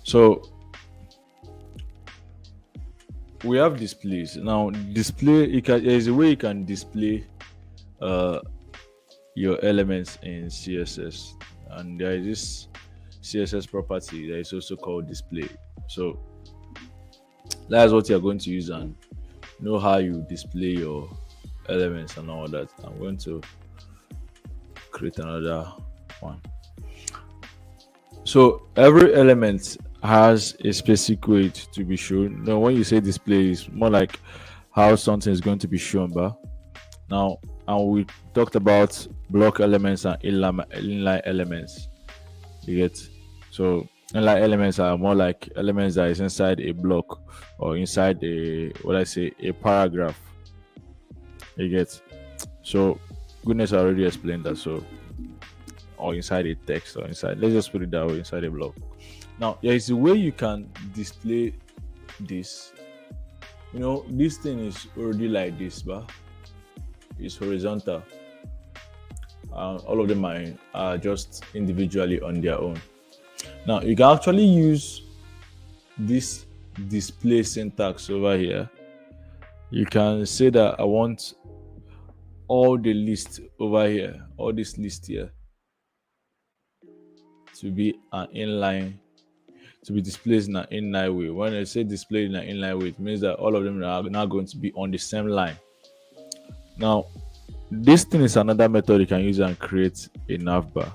So we have displays now. Display, there's a way you can display uh your elements in CSS, and there is this CSS property that is also called display. So that's what you're going to use and know how you display your elements and all that. I'm going to create another one. So every element has a specific way to be shown. Now, when you say display, it's more like how something is going to be shown. But now, and we talked about block elements and inline elements. You get, so inline elements are more like elements that is inside a block or inside a, what I say, a paragraph. You get, so goodness, I already explained that. So, or inside a text or inside, let's just put it that way, inside a block. Now there is a way you can display this. This thing is already like this, but it's horizontal. All of them are just individually on their own. Now you can actually use this display syntax over here. You can say that I want all the list over here, all this list here, to be an inline, to be displayed in an inline way. When I say displayed in an inline way, it means that all of them are now going to be on the same line. Now, this thing is another method you can use and create a navbar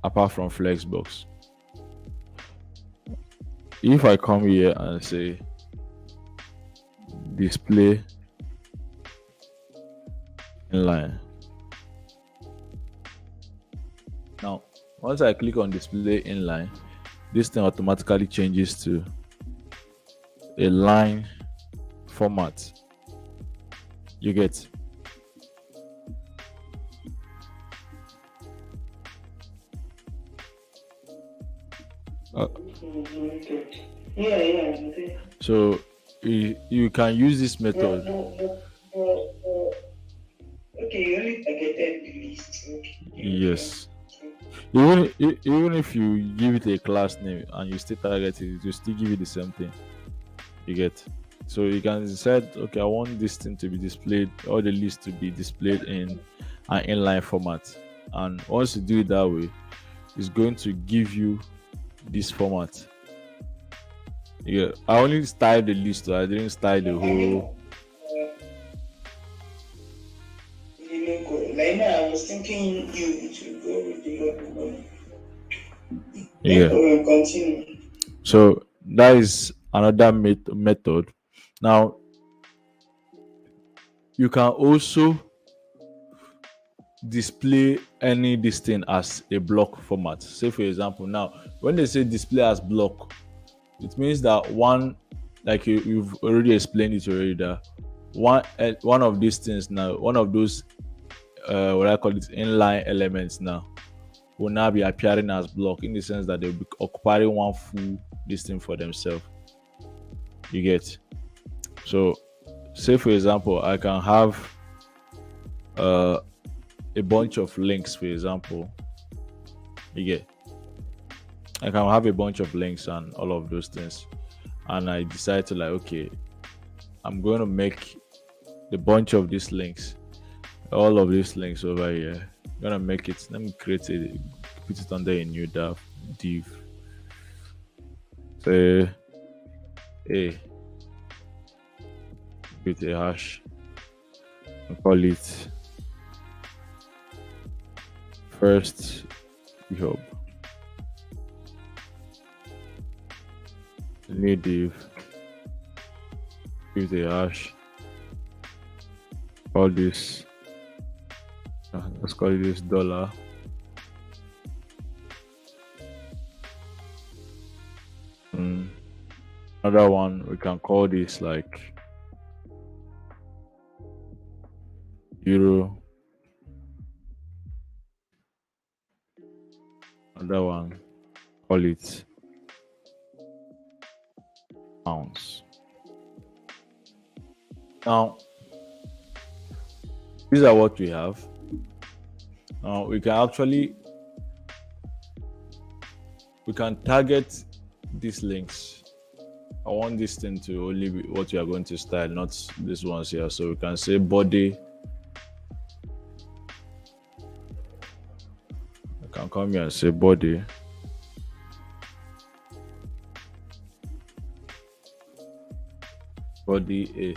apart from Flexbox. If I come here and say display inline, now once I click on display inline, this thing automatically changes to a line format. You get. So you can use this method. Okay, you only targeted the list. Okay. Yes. Even if you give it a class name and you still target it, you still give it the same thing. You get. So you can decide, okay, I want this thing to be displayed, or the list to be displayed in an inline format. And once you do it that way, it's going to give you this format. Yeah, I only styled the list, so I didn't style the whole. Like now, I was thinking you to go with the logo. Yeah. Continue. So that is another method. Now you can also display any this thing as a block format. Say for example, now when they say display as block, it means that one, like you've already explained it already, that one of these things now, one of those what I call it inline elements now, will now be appearing as block, in the sense that they'll be occupying one full this thing for themselves. You get. So say for example, I can have a bunch of links, for example. You get. I can have a bunch of links and all of those things, and I decide to, like, okay, I'm going to make the bunch of these links, all of these links over here. I'm gonna make it. Let me create it, put it under a new div. Say a with a hash. And call it first hub. New div with a hash. Call this. Let's call this dollar. Another one we can call this like euro. Another one, call it pounds. Now these are what we have. Now we can we can target these links. I want this thing to only be what we are going to style, not these ones here. So we can say body. I can come here and say body. Body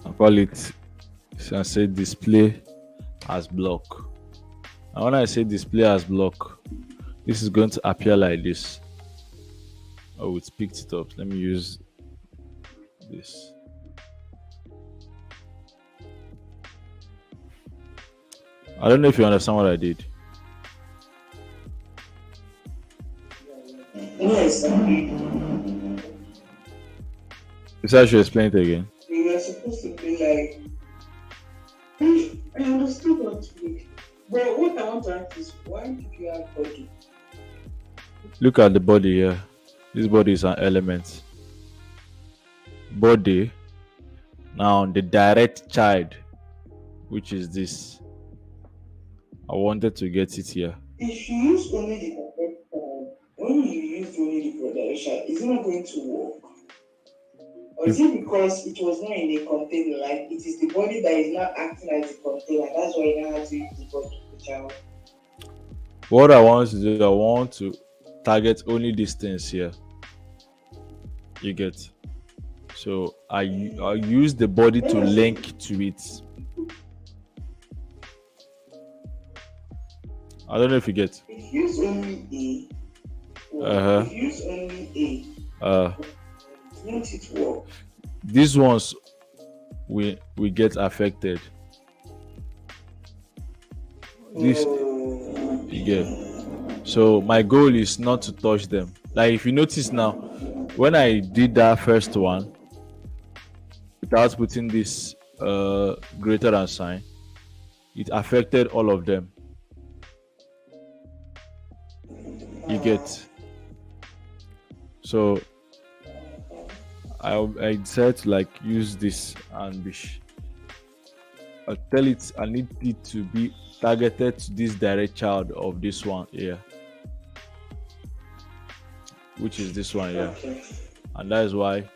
A. I call it, I say display as block. And when I say display as block, this is going to appear like this. Oh, it's picked it up. Let me use this. I don't know if you understand what I did. Yes, Is that I should explain it again? you are supposed to be like, I understood what you did. But what I want to ask is, why did you have body? Look at the body here. This body is an element. Body. Now the direct child, which is this. I wanted to get it here. If you use only the correct form, when you use only the direction, is it not going to work? Or is it because it was not in a container? Like it is the body that is not acting as a container. That's why you now have to use the body to child. What I want to do, I want to target only these things here. You get. So I use the body to link to it. I don't know if you get. If you use only A, if you use only A, won't it work? These ones we get affected. This you get. So my goal is not to touch them. Like if you notice now, when I did that first one without putting this greater than sign, it affected all of them. You get. So I decided to like use this and I tell it I need it to be targeted to this direct child of this one here, which is this one here. And that is why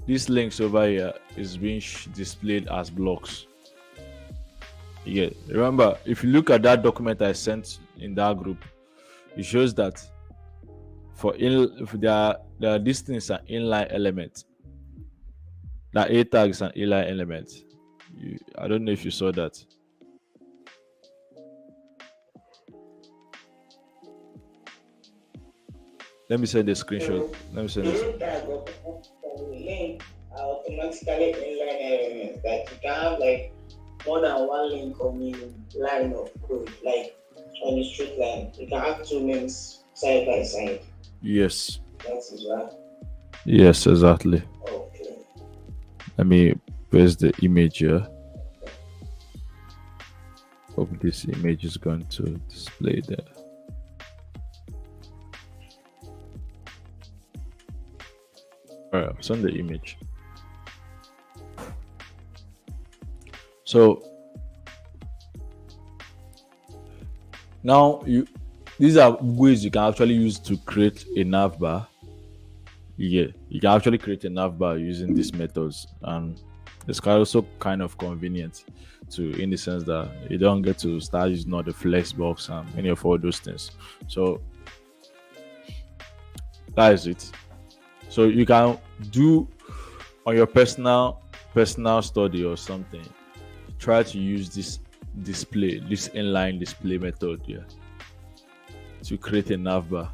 these links over here is being displayed as blocks. Yeah, remember if you look at that document I sent in that group, it shows that if these things are inline element, that A tag is an inline element. I don't know if you saw that. Let me send the screenshot. Let me send this. Link are automatically inline elements. Like you can have like more than one link on the line of code, like on the straight line. You can have two links side by side. Yes. That is right. Yes, exactly. Okay. Let me paste the image here. Hope this image is going to display there. All right, send the image. So now these are ways you can actually use to create a nav bar. Yeah, you can actually create a nav bar using these methods, and it's also kind of convenient in the sense that you don't get to start using all the flex box and any of all those things. So that is it. So you can do on your personal study or something, try to use this inline display method here to create a nav bar.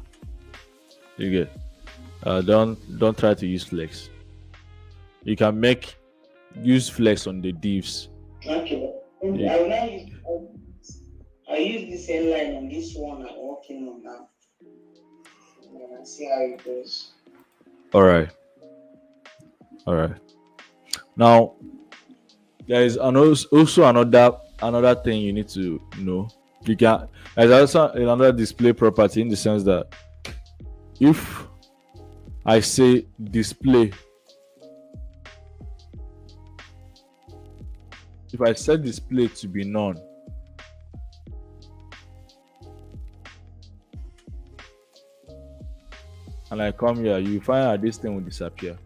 You get. Don't try to use flex. You can use flex on the divs. Okay. Yeah. I use this inline on this one I'm working on now. And see how it goes. All right. Now there is also another thing you need to know. There's also another display property in the sense that if I say display, if I set display to be none, and I come here, you find out this thing will disappear.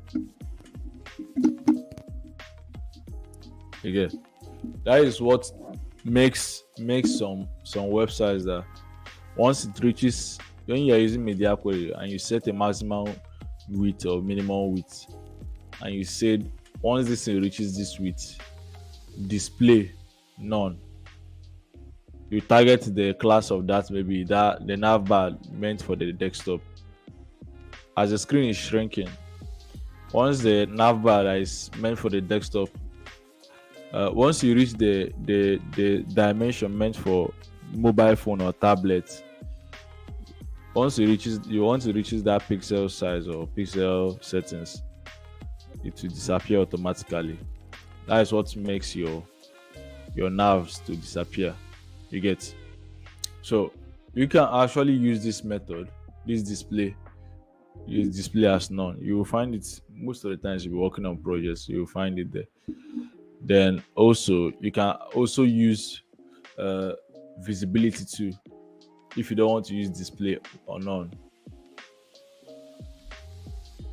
Again, that is what makes some websites that once it reaches, when you are using media query and you set a maximum width or minimum width, and you said once this thing reaches this width, display none, you target the class of that, maybe that the navbar meant for the desktop. As the screen is shrinking, once the navbar that is meant for the desktop, once you reach the dimension meant for mobile phone or tablet, once you want to reach that pixel size or pixel settings, it will disappear automatically. That is what makes your navs to disappear. You get? So you can actually use this method, this display, use display as none. You will find it most of the times you'll be working on projects, you will find it there. Then also you can also use visibility too, if you don't want to use display or none.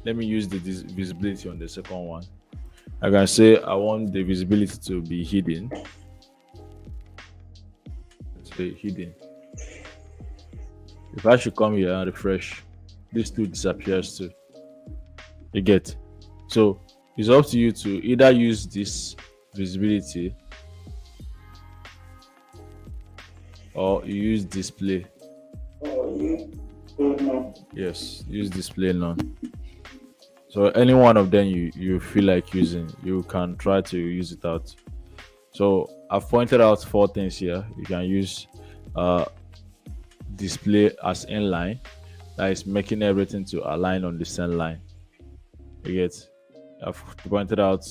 Let me use the visibility on the second one. I can say I want the visibility to be hidden. Let's say hidden. If I should come here and refresh, this two disappears too. You get? So it's up to you to either use this visibility or you use display. Yes, use display none. So any one of them you feel like using, you can try to use it out. So I've pointed out 4 things here. You can use display as inline, that is making everything to align on the same line. You get? I've pointed out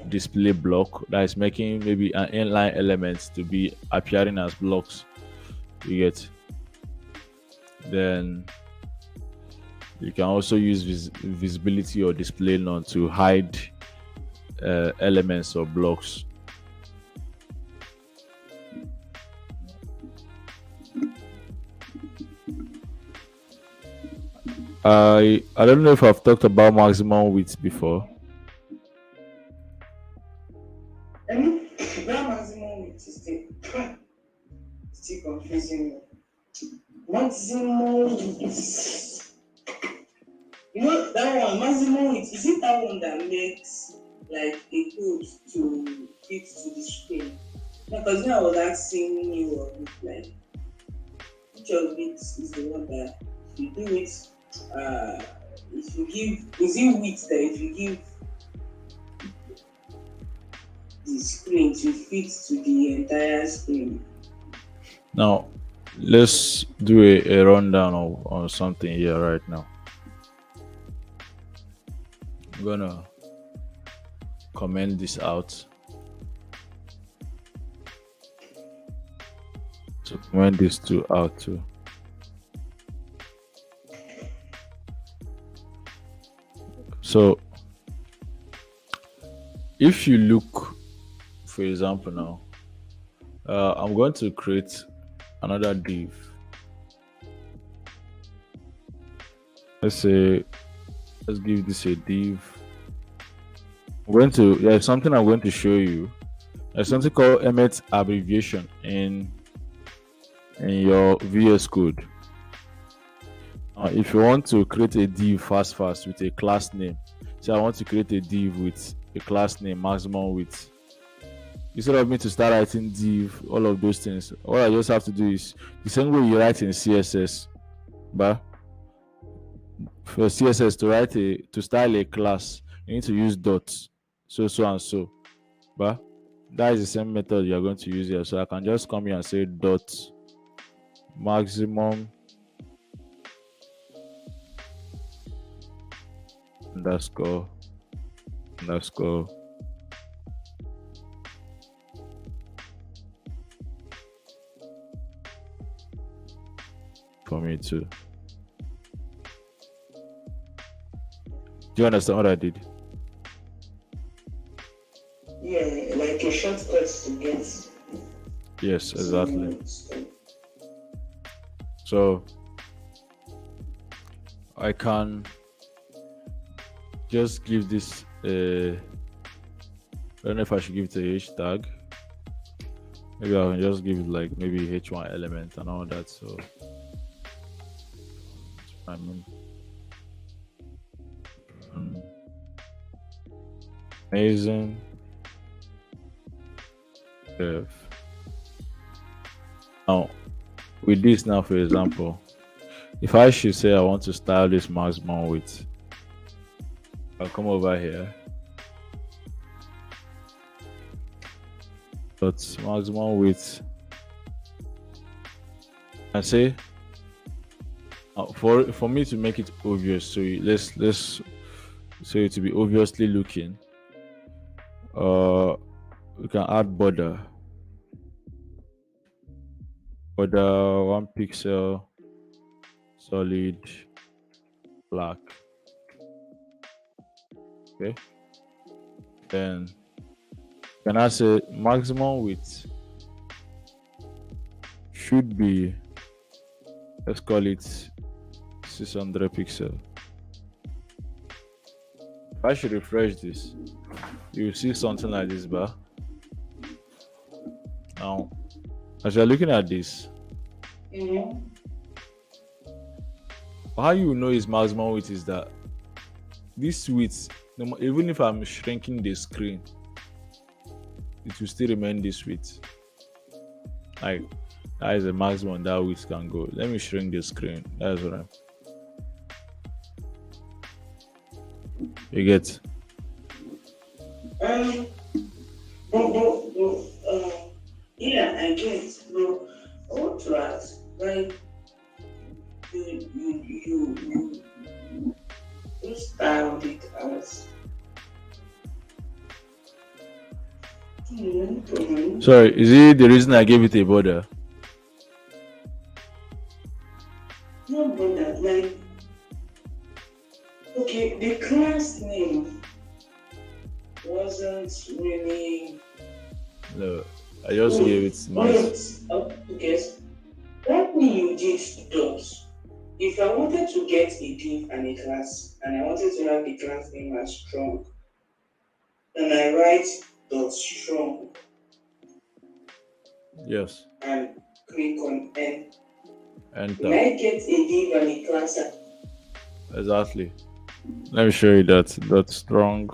display block, that is making maybe an inline element to be appearing as blocks. You get? Then you can also use visibility or display none to hide elements or blocks. I don't know if I've talked about maximum width before. That maximum width is still confusing me. Maximum width. You know that one, maximum width, is it that one that makes like a code to fit to the screen? Because when I was asking you of it, like which of it is the one that if you do it, if you give, is it width that if you give the screen to fit to the entire screen? Now let's do a rundown on something here right now. I'm gonna comment this out. So comment this two out too. So if you look, for example, now I'm going to create another div. Let's give this a div. There's something I'm going to show you. There's something called Emmet abbreviation in your VS Code. If you want to create a div fast with a class name, say I want to create a div with a class name maximum width. Instead of me to start writing div, all of those things, all I just have to do is the same way you write in CSS, but for CSS to style a class, you need to use dots, so and so. But that is the same method you're going to use here. So I can just come here and say dot maximum underscore for me too. Do you understand what I did? Yeah, like shortcuts to get Yes, exactly. to So I can just give this I don't know if I should give it a hashtag. Maybe I can just give it like maybe H1 element and all that. So I mean, mm, amazing. If now with this now, for example, if I should say I want to style this maximum width, I'll come over here. But maximum width, and say for me to make it obvious. So let's so it to be obviously looking. We can add border 1 pixel, solid, black. Okay, then can I say maximum width should be, let's call it 600 pixel. If I should refresh this, you will see something like this bar. Now, as you're looking at this, how you know its maximum width is that this width, even if I'm shrinking the screen, it will still remain this width. Like that is the maximum that width can go. Let me shrink the screen. That's what I'm. You get? Yeah, I get. Bro, I want to ask, like, you styled it as. Sorry, is it the reason I gave it a border? No, brother, like, okay, the class name wasn't really. No, I just gave it Wait, okay. That thing you did does. If I wanted to get a div and a class, and I wanted to have the class name as strong, then I write dot strong Yes. and click on N. Enter. When I get a div and a class, Exactly. Let me show you that. That's strong.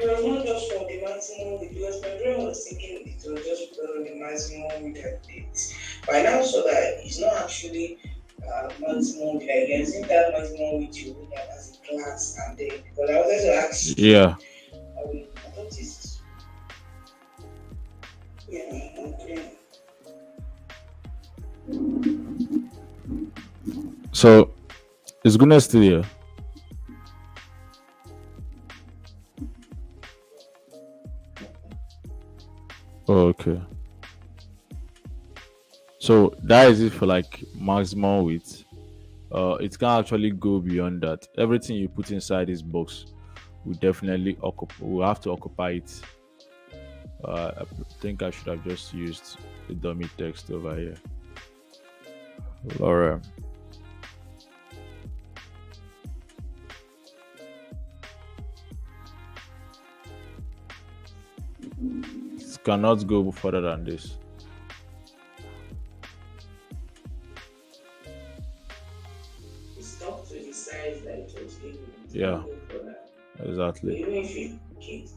it was not just for the maximum width, because my brain was thinking it was just for the maximum width and depth. But I now saw that it's not actually maximum width. I can see that maximum width you look at as a class, and then because I wanted to ask you, Yeah. I thought it's okay. So is Gunness still here? Oh, okay. So that is it for like maximum width. It can actually go beyond that. Everything you put inside this box will definitely will have to occupy it. I think I should have just used the dummy text over here. Laura. It cannot go further than this. It's up to the size that it was given. Yeah, exactly. Even if you keep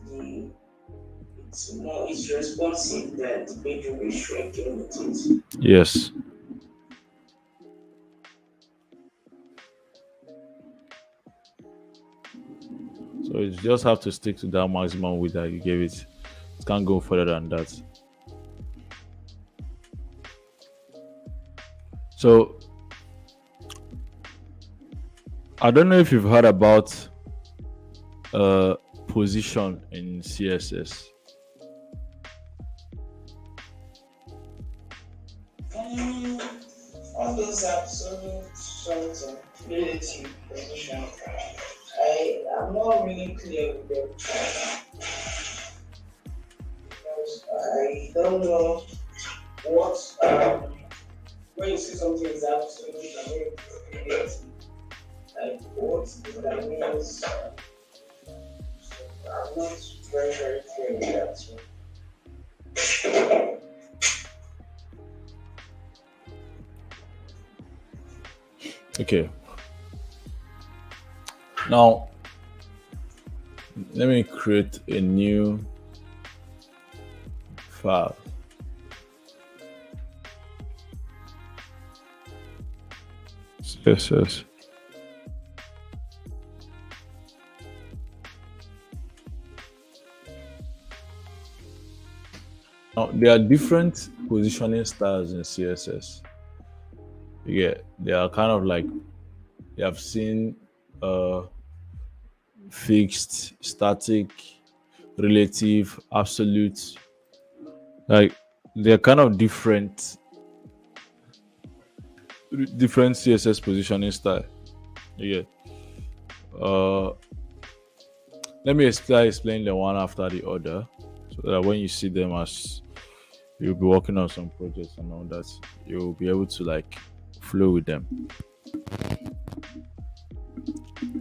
it's responsive that the page will be shrinking with it. Yes. So you just have to stick to that maximum width that you gave it. It can't go further than that. So I don't know if you've heard about position in CSS. All those absolute sorts of relative position, I'm not really clear with them. don't know what when you see something is absolute, I mean, it's like what that means. I'm not very clear with that. So. Okay. Now, let me create a new file. CSS. Now, there are different positioning styles in CSS. Yeah, they are kind of like you have seen fixed, static, relative, absolute. Like they're kind of different CSS positioning style. Yeah. Uh, let me explain the one after the other, so that when you see them as you'll be working on some projects and all that, you'll be able to like flow with them.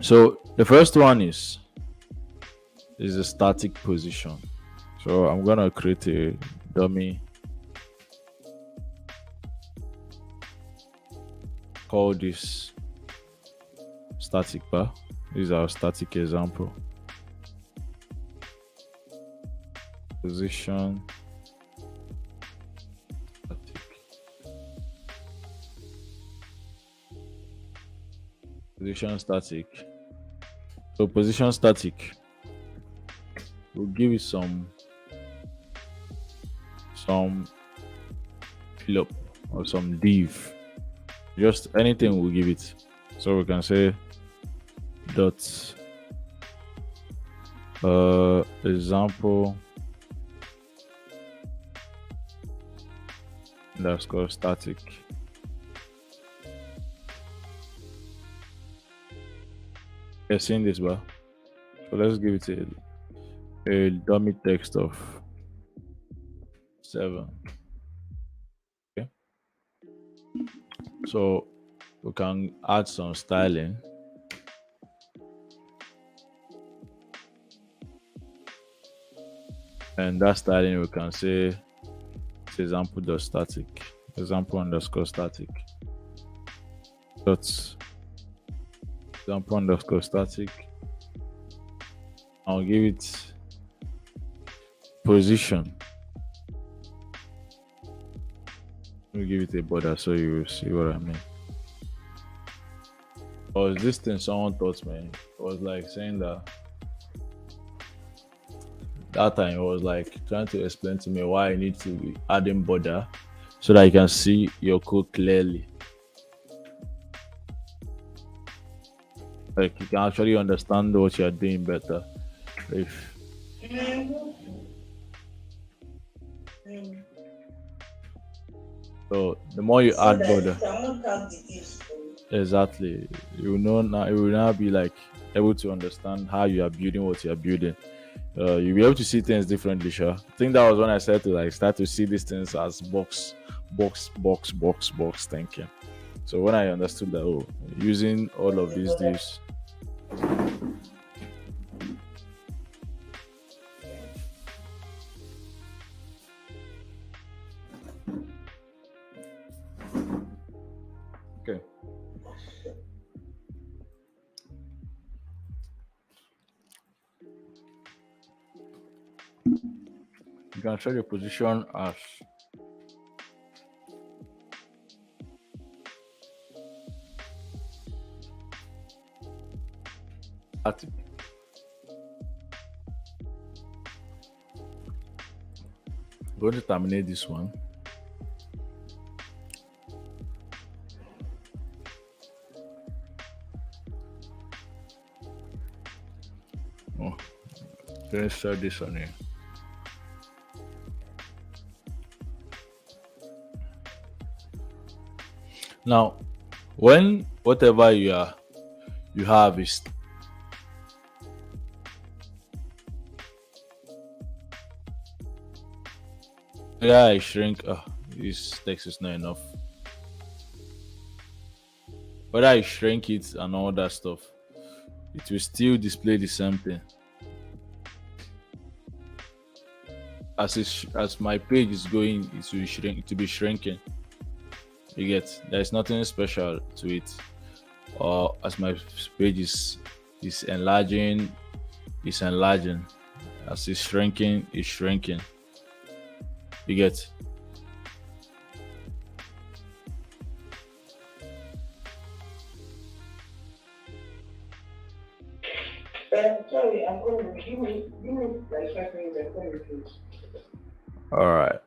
So the first one is a static position. So I'm gonna create a dummy call this static bar. This is our static example. Position static. Position static. So position static, we'll give it some fill up or some div, just anything we'll give it. So we can say dot example underscore static. You're seeing this bar, so let's give it a dummy text of 7. Okay, so we can add some styling. And that styling we can say it's example.static, example underscore static dot example underscore static. I'll give it position. We'll give it a border so you will see what I mean. Or this thing someone taught me, it was like saying that time it was like trying to explain to me why I need to be adding border so that you can see your code clearly. Like you can actually understand what you're doing better. If so, the more you add border, exactly, you know now it will now be like able to understand how you are building what you are building. You'll be able to see things differently. Sure, I think that was when I started to like start to see these things as box thinking. So when I understood that, using all of these divs. Okay. You can show your position as static. I'm going to terminate this one. Let's start this on here. Now, when whatever you have is Whether I shrink, this text is not enough. Whether I shrink it and all that stuff, it will still display the same thing. As my page is going, it will shrink. It will be shrinking. You get? There's nothing special to it. Or as my page is enlarging, it's enlarging. As it's shrinking, it's shrinking. You get? Sorry, I'm going to give me like 5 minutes. I'm going to finish. All right.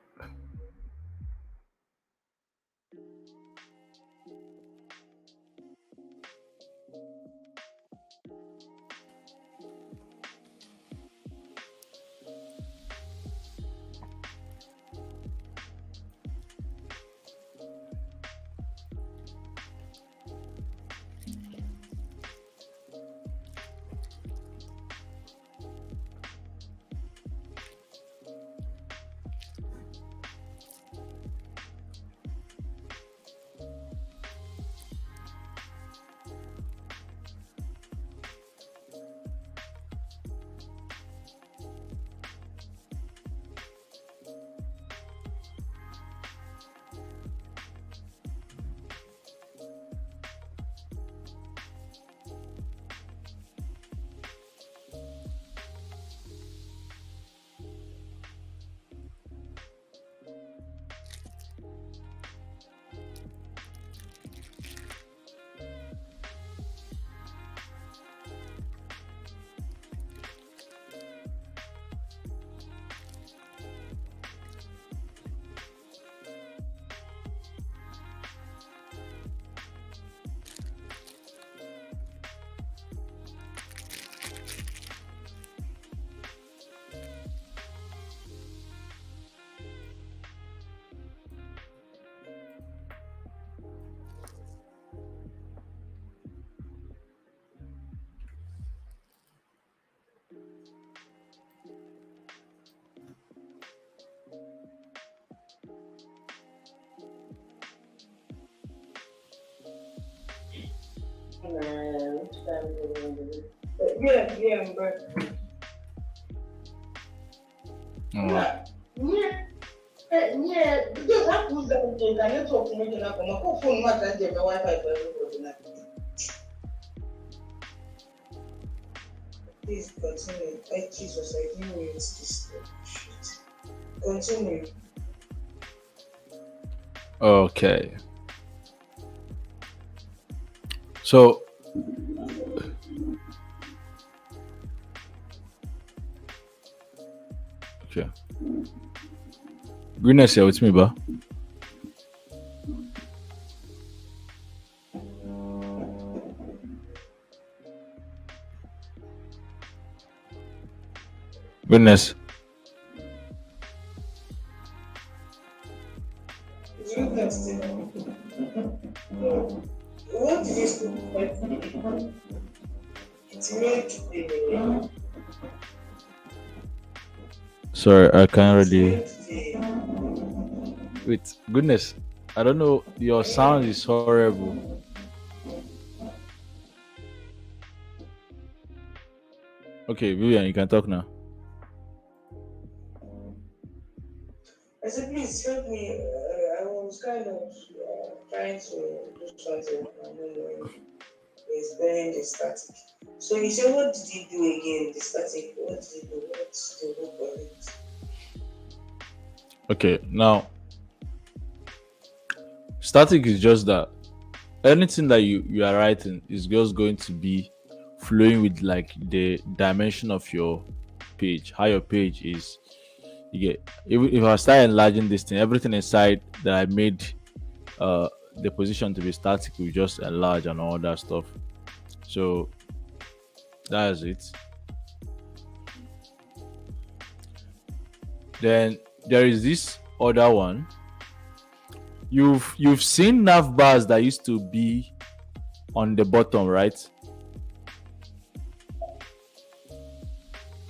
Yeah, but Alright. yeah, yeah. Because I put that in the network to make it happen. My phone matter and my Wi-Fi for everybody now. Please continue. Jesus, I didn't wait this. Shit. Continue. Okay. So okay. Greenness here with me, ba. Greenness. You can still. What did you say? It's made Sorry, I can't really. today. Wait, goodness. I don't know. Your sound is horrible. Okay, Vivian, you can talk now. I said, please help me. I was kind of trying to do something and then it's burning the static. So you said, what did you do again? The static, what did you do? What's the hook of it? Okay, now static is just that anything that you are writing is just going to be flowing with like the dimension of your page, how your page is. You get if I start enlarging this thing, everything inside that I made the position to be static will just enlarge and all that stuff. So that's it. Then there is this other one. You've seen nav bars that used to be on the bottom, right?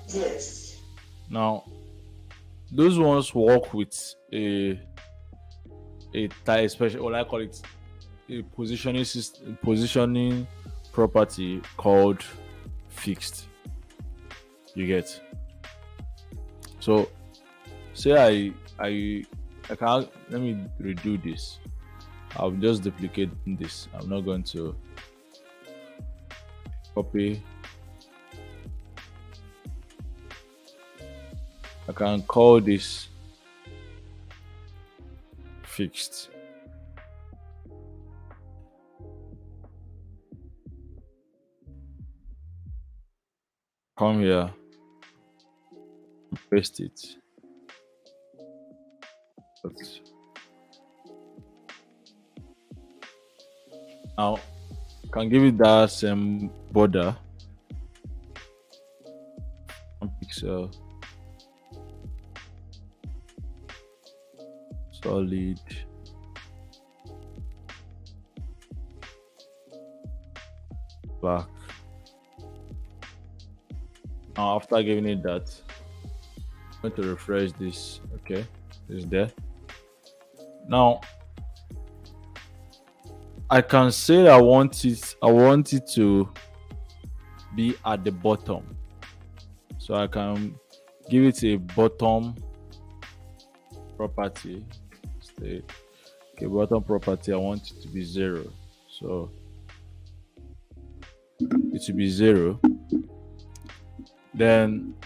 Yes. Now those ones work with a type, especially, or I call it a positioning system, positioning property called fixed. You get. So say I can't, let me redo this. I'll just duplicate this. I'm not going to copy. I can call this fixed. Come here, paste it. But now can give it that same border, 1 pixel, solid, black. Now after giving it that, I'm going to refresh this. Okay, it's there. Now I can say I want it to be at the bottom. So I can give it a bottom property. State. Okay, bottom property, I want it to be 0. So it should be 0. Then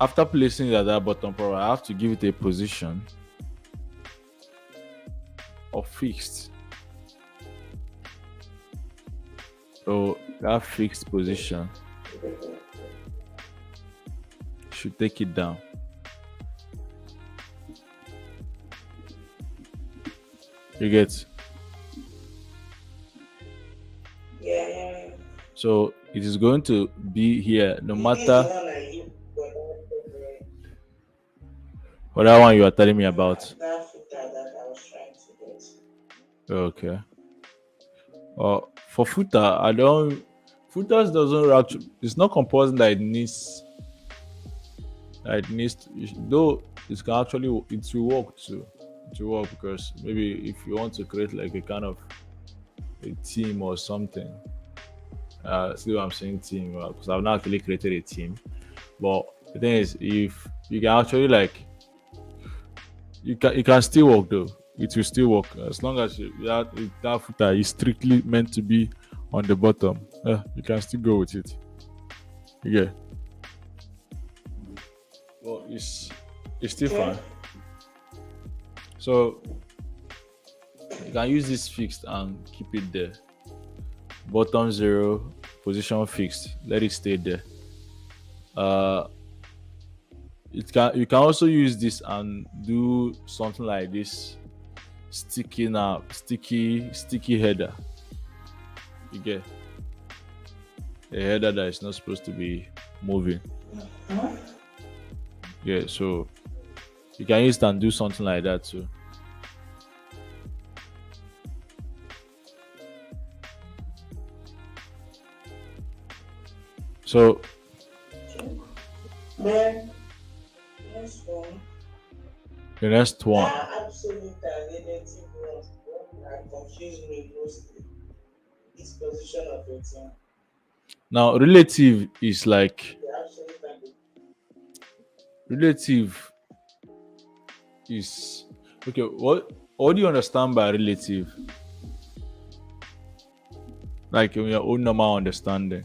after placing it at that bottom property, I have to give it a position of fixed. So that fixed position should take it down. You get? Yeah. So it is going to be here no This matter. is the one I use What that one you are telling me about? that footer that I was trying to get. Okay. For footer, I don't. Footers doesn't actually. It's not compulsory that it needs. That it needs. Though it can actually. It will work too. It will work because maybe if you want to create like a kind of a team or something. See what I'm saying, team, because I've not actually created a team. But the thing is, if you can actually like, it can still work though. It will still work as long as that footer is strictly meant to be on the bottom. You can still go with it. Yeah. Well, it's still fine. So you can use this fixed and keep it there. Bottom 0, position fixed. Let it stay there. You can also use this and do something like this. Sticky header. You get a header that is not supposed to be moving. Yeah, so you can use it and do something like that too. So then next one. the next one. That absolute and relative ones that confuse me mostly. This position of a team. Now relative is like The absolute and relative is okay. What do you understand by relative? Like in your own normal understanding.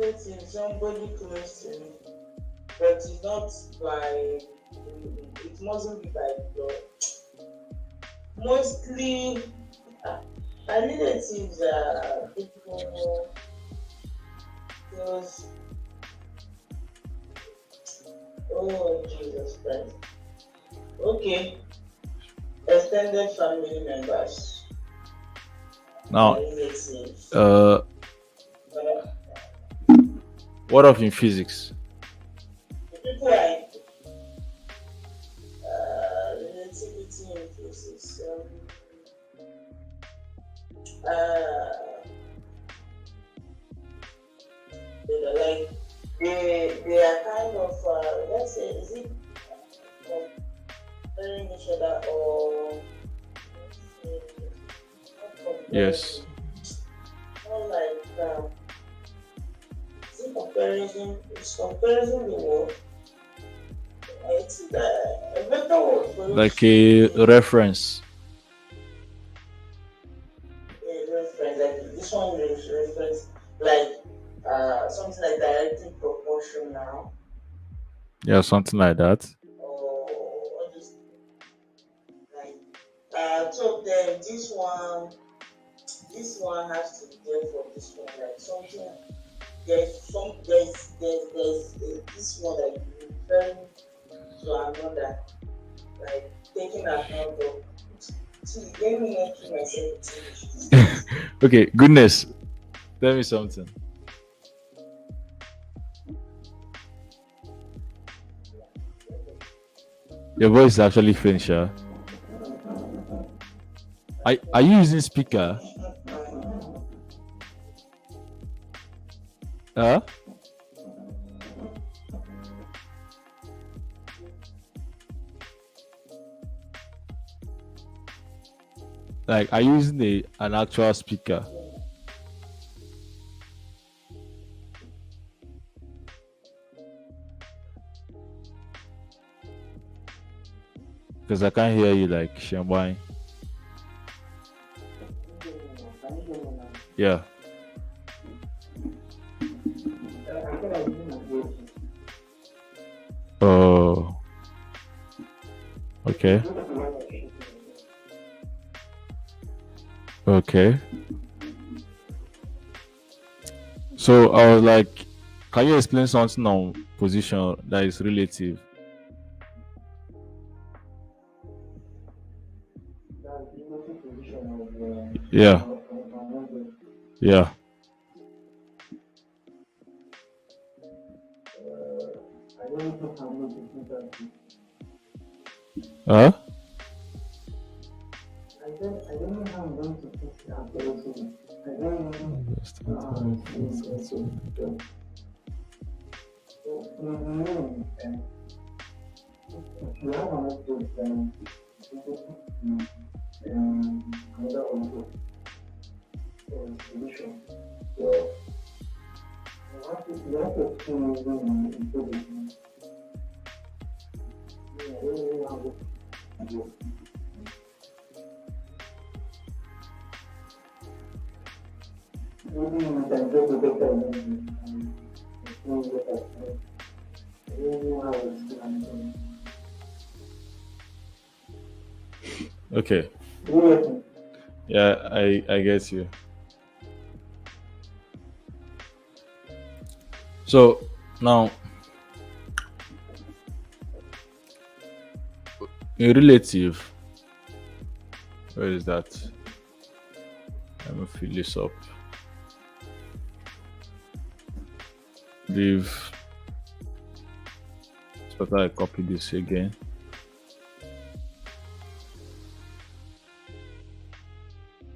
relative, somebody close to me, but it's not by. It mustn't be by blood. Mostly, our relatives are people close. Oh Jesus Christ. Okay, extended family members. Now, Relatives. what of in physics? The people like relativity in physics. like they are kind of let's say is it comparing each other or let's say not Yes. comparing, more like is it comparison? Is comparison the word? It's a better word for it Like to a be reference. a reference. Like this one is reference like something like directly proportional Yeah, something like that. or what is like so then this one has to be there for this one like something there's this one that you referring to another like taking account of see let me not kill myself with English these days. Okay, goodness. Tell me something. Your voice is actually faint, Sha. Are you using speaker? Huh? Like, are you using an actual speaker? Because I can't hear you like Shambai. Yeah. Oh. Okay. Okay. So I was like, can you explain something on position that is relative? Yeah. Yeah. Huh? Okay. Yeah, I get you. So now a relative, where is that? Let me fill this up. Leave. It's better I copy this again.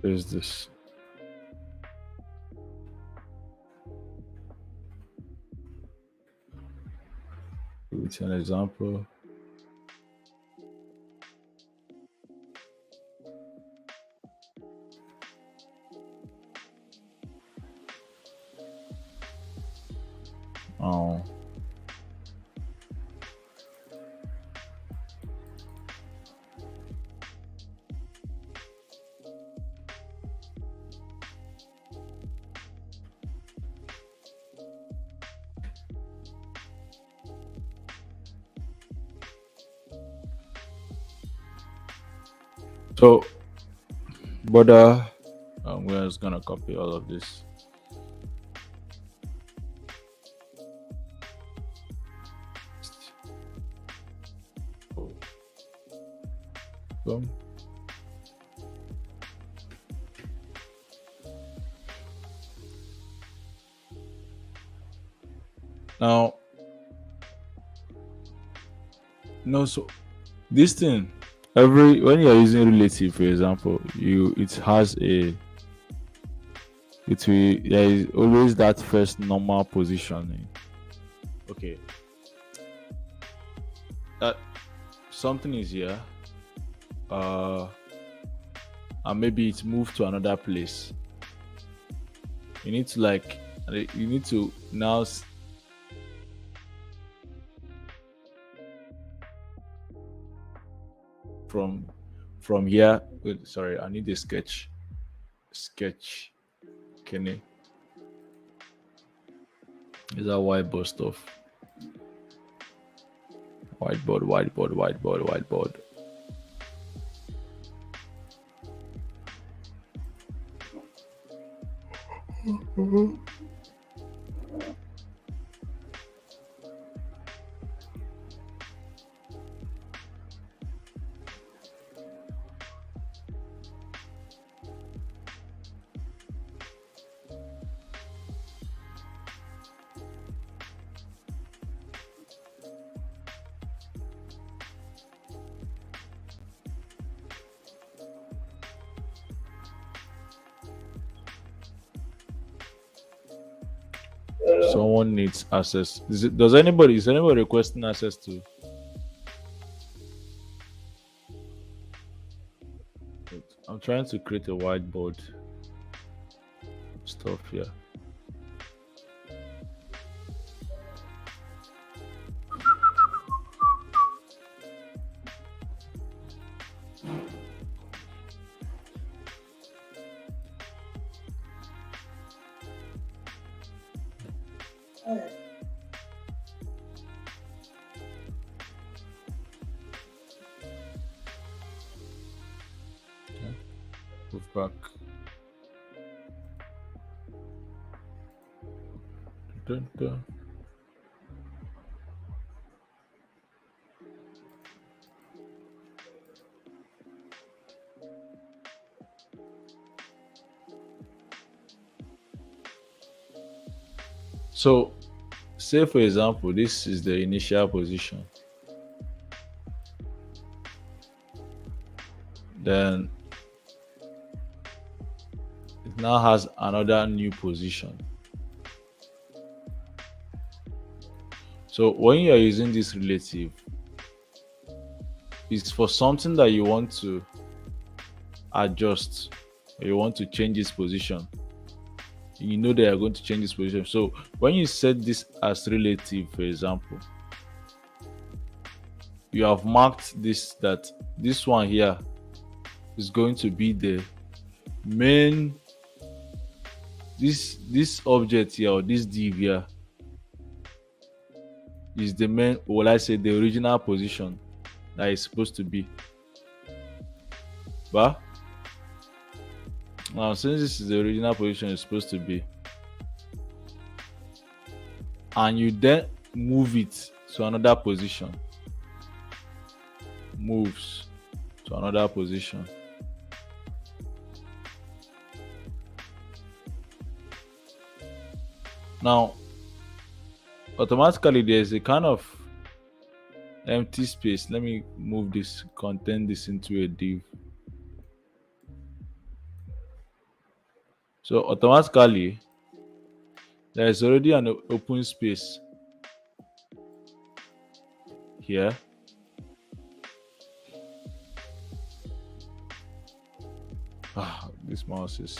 There's this. With an example. Oh. So, but we're just gonna copy all of this. Boom. Now, no, so this thing, every when you're using relative, for example, it has there is always that first normal positioning. Okay, that something is here, uh, and maybe it's moved to another place. You need to now from here. Wait, sorry, I need a sketch. Kenny, is that whiteboard stuff? Whiteboard. Someone needs access. Is anybody requesting access to? I'm trying to create a whiteboard stuff here. Move back. Dun, dun. So, say for example, this is the initial position. Then it now has another new position. So when you are using this relative, it's for something that you want to adjust, or you want to change its position. You know they are going to change this position. So when you set this as relative, for example, you have marked this, that this one here is going to be the main, this object here, or this div here, is the main, or will I say the original position that is supposed to be. But now, since this is the original position it's supposed to be, and you then move it to another position, moves to another position, now automatically there's a kind of empty space. Let me move this, contain this into a div. So automatically there is already an open space here. This mouse is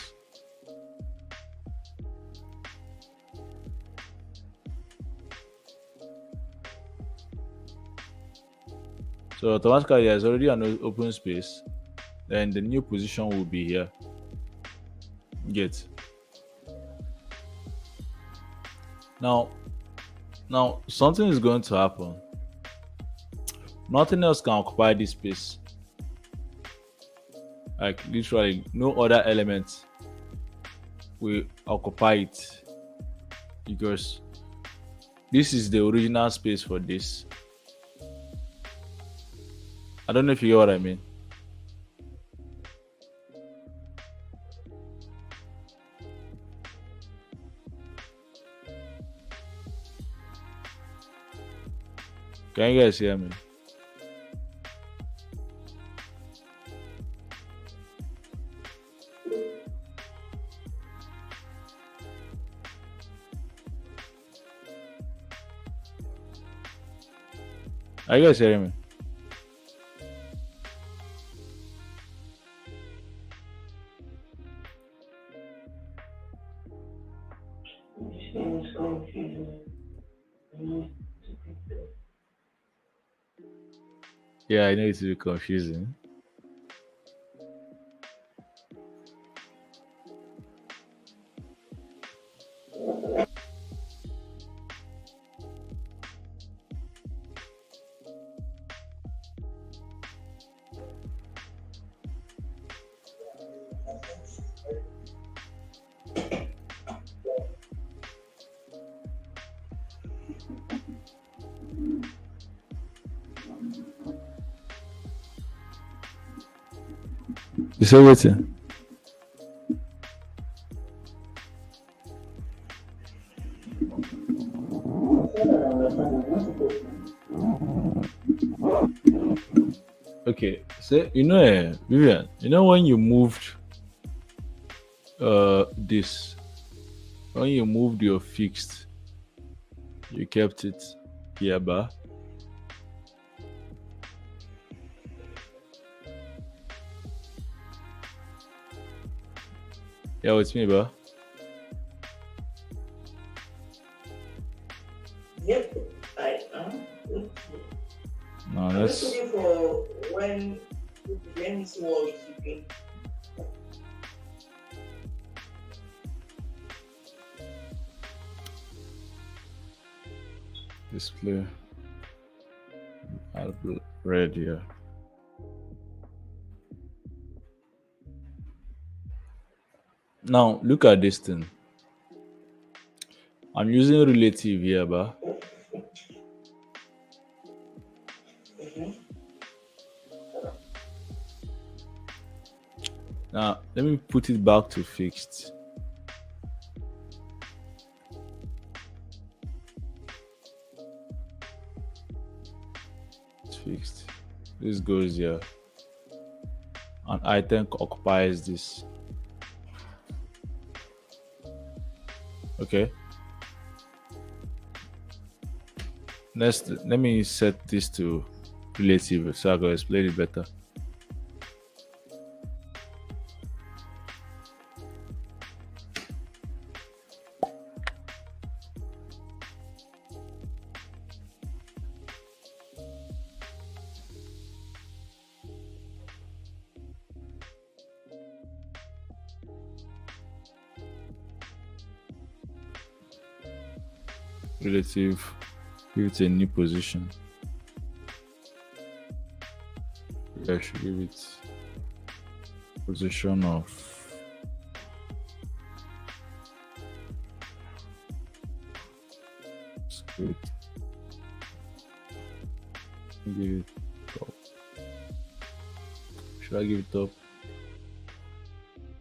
so automatically there's already an open space. Then the new position will be here. Get now something is going to happen. Nothing else can occupy this space. Like literally no other element will occupy it, because this is the original space for this. I don't know if you get what I mean. Can you guys hear me? Are you guys hearing me? It's confusing. Yeah, I know it's a bit confusing. You say waiting. Okay, so Vivian, when you moved this, when you moved your fixed, you kept it here, bar. Yeah, with me, bar. Yep, I am. No, I'm just that's looking for when. Let me see what we're keeping. display. I'll be red here. Now look at this thing. I'm using relative here, bar. Now let me put it back to fixed. It's fixed. This goes here. An item occupies this. Okay. Next, let me set this to relative so I can explain it better. Relative, give it a new position. I should give it position of script. Give it top. Should I give it top?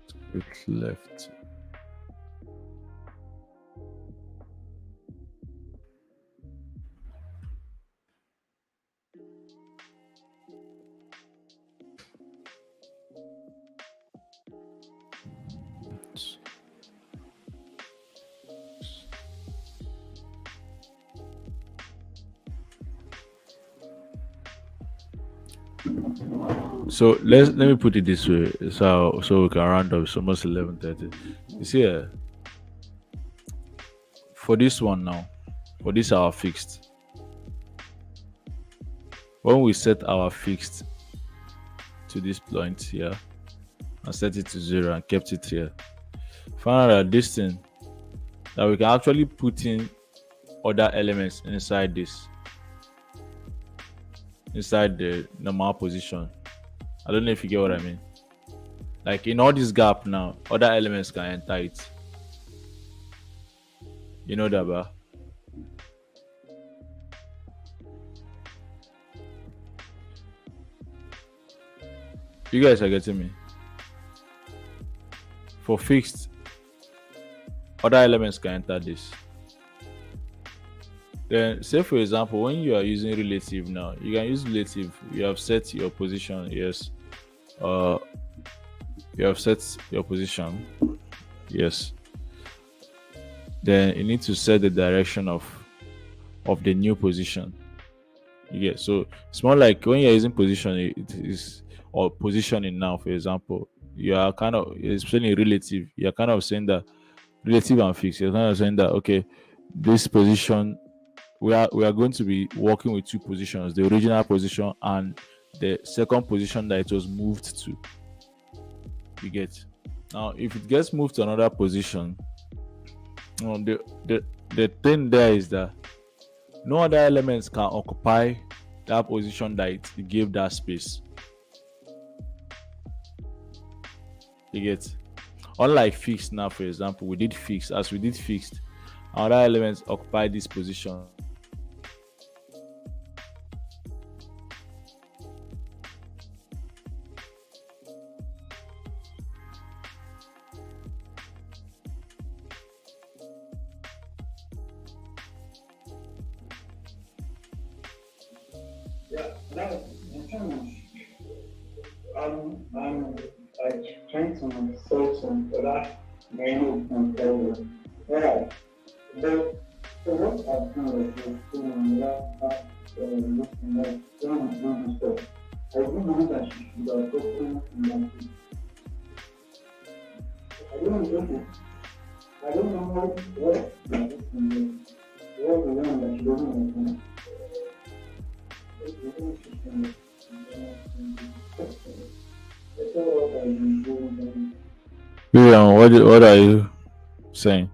Script left. So let me put it this way, so we can round up. It's almost 11:30. You see, for this one now, for this our fixed. When we set our fixed to this point here and set it to 0 and kept it here, find out that this thing that we can actually put in other elements inside this, inside the normal position. I don't know if you get what I mean. Like in all this gap now, other elements can enter it. You know that, ba? You guys are getting me? For fixed, other elements can enter this. Then, say for example, when you are using relative now, you can use relative. You have set your position, yes. You have set your position, yes. Then you need to set the direction of the new position. You get, so it's more like when you're using position, it is, or positioning now, for example, you are kind of, especially relative, you're kind of saying that relative and fixed. You're kind of saying that okay, this position, we are going to be working with two positions, the original position and the second position that it was moved to. You get, now if it gets moved to another position, the thing there is that no other elements can occupy that position that it gave that space. You get, unlike fixed now, for example, we did fixed, as we did fixed, other elements occupy this position. Yeah, now the thing is, I'm like trying to solve some other many problems. Right. But so what I've done is in the last looking at when we do this stuff, I do believe that she should have gotten in that case. I don't know. I don't know what that is in there. What the one that she doesn't know. That's all what I've been doing. William, what are you saying?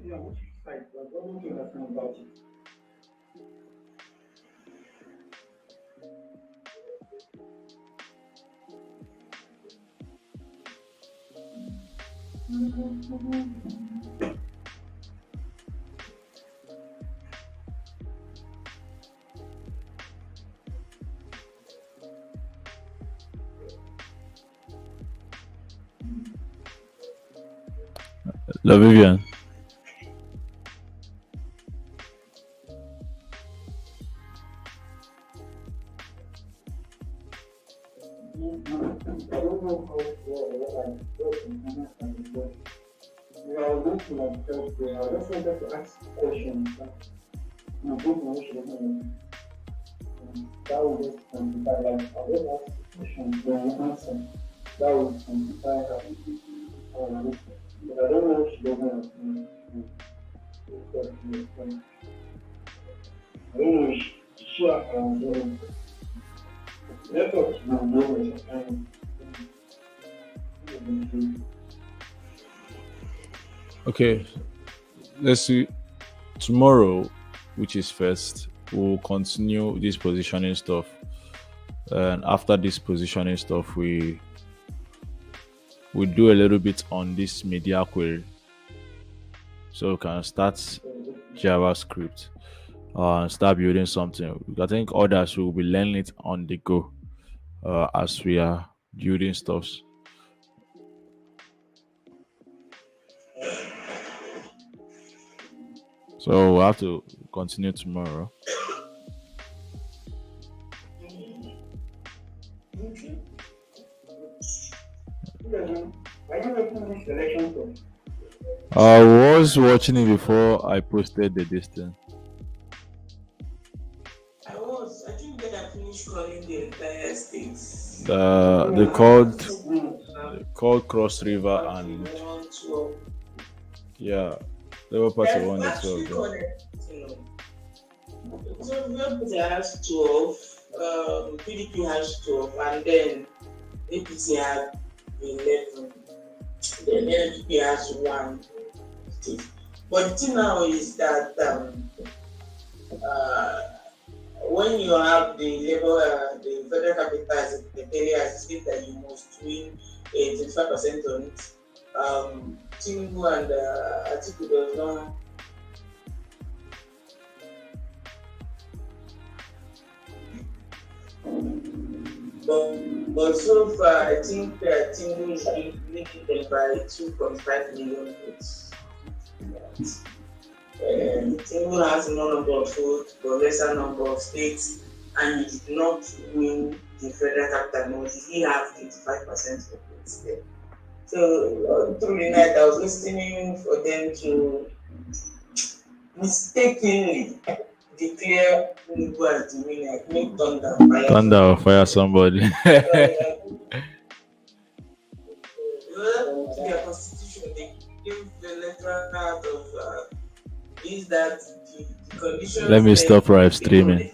Yeah, which is like, what don't you understand about it? La Vivian. I don't know how what I thought in Ghana and what we are looking at self there. I just wanted to ask questions that you don't know should that will just quantify like I will just ask questions when you answer. That will quantify how I look. But I don't know if she doesn't I don't know if she network will go with time. Okay, let's see. Tomorrow, which is first, we'll continue this positioning stuff. And after this positioning stuff, we do a little bit on this media query. So we can start JavaScript and start building something. I think others will be learning it on the go as we are building stuffs. So we'll have to continue tomorrow. Are you making this selection for? I was watching it before I posted the distance. I think that I finished calling the entire state. They called Cross River and yeah, they were part of one the 12. So Labour has 12, PDP has 12, and then APC has 11. Then NPP has 1. But the thing now is that when you have the federal capital as the area as state that you must win 25% on it, Tinubu and Atiku does not. But so far, I think that Tinubu is leading them by 2.5 million votes. Tinubu has no number of votes, but lesser number of states, and he did not win the federal capital, nor did he have 85% of votes there. So through the night, I was listening for them to mistakenly declare Tinubu as the winner, make thunder fire Thunder or somebody. fire somebody. To their constitution, they give the electoral out of is that the Let conditions me there, stop live the streaming.